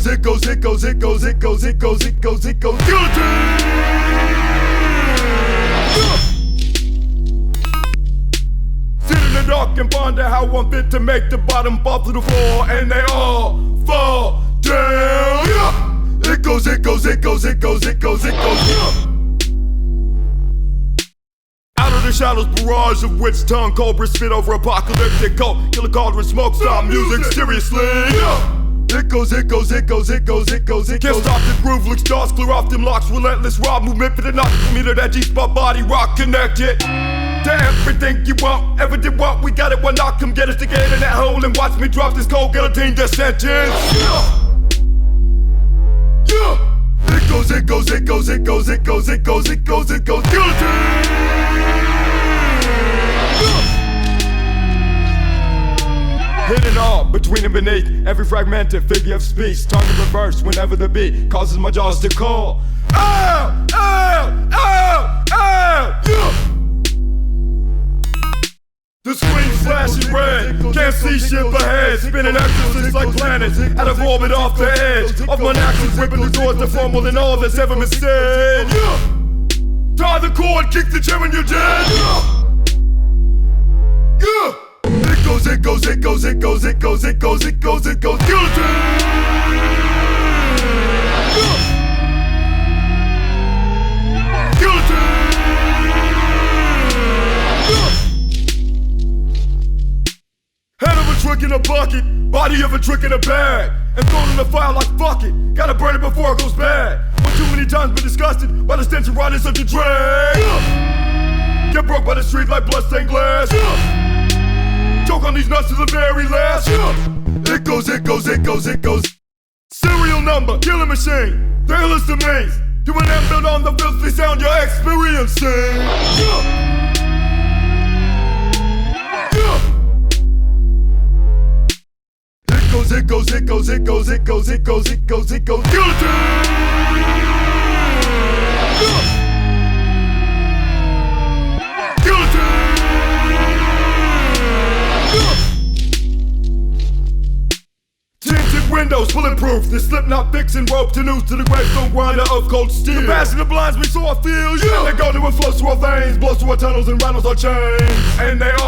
it goes, it goes, it goes, it goes, it goes, it goes, it goes. Guillotine! Sit in the dark and ponder how I'm fit to make the bottom fall to the floor, and they all fall down. It goes, it goes, it goes, it goes, it goes, it goes. Out of the shadows, barrage of witch tongue, cobra spit over apocalyptic cold. Killer cauldron, smoke, stop music, seriously. It goes, it goes, it goes, it goes, it goes, it goes. Can't stop the groove, lick stars, clear off them locks, relentless raw movement for the knock. Me to that G-spot body rock connected to everything you want, ever did want. We got it, one knock, come get us together in that hole and watch me drop this cold guillotine death sentence. It goes, it goes, it goes, it goes, it goes, it goes, it goes, it goes. Guillotine! Hidden all between and beneath every fragmented figure of speech. Tongue in reverse whenever the beat causes my jaws to call. Ow! Ow! Ow! Ow! Yeah! The screen flashing red, can't see shit ahead. Spinning exorcists like planets, out of orbit off the edge of my actions, ripping the doors to far more than all that's ever been said. Yeah! Tie the cord, kick the chair and you're dead. Yeah! Yeah! It goes, it goes, it goes, it goes, it goes, it goes, it goes, it goes. Guillotine! Guillotine! Head of a trick in a bucket, body of a trick in a bag, and thrown in the fire like fuck it. Gotta burn it before it goes bad. But too many times been disgusted by the stench of riding such a drag. Get broke by the street like bloodstained glass. Choke on these nuts to the very last. It goes, it goes, it goes, it goes. Serial number, killing machine. The illest of maze. Doing that build on the filthy sound you're experiencing. It goes, it goes, it goes, it goes, it goes, it goes, it goes, it goes. Guillotine! Tinted windows, bulletproof. The Slipknot fixing rope to noose to the gravestone grinder of cold steel. The passion that blinds me so I feel. Yeah. They go to it, flows through our veins, blows through our tunnels and rattles our chains. And they all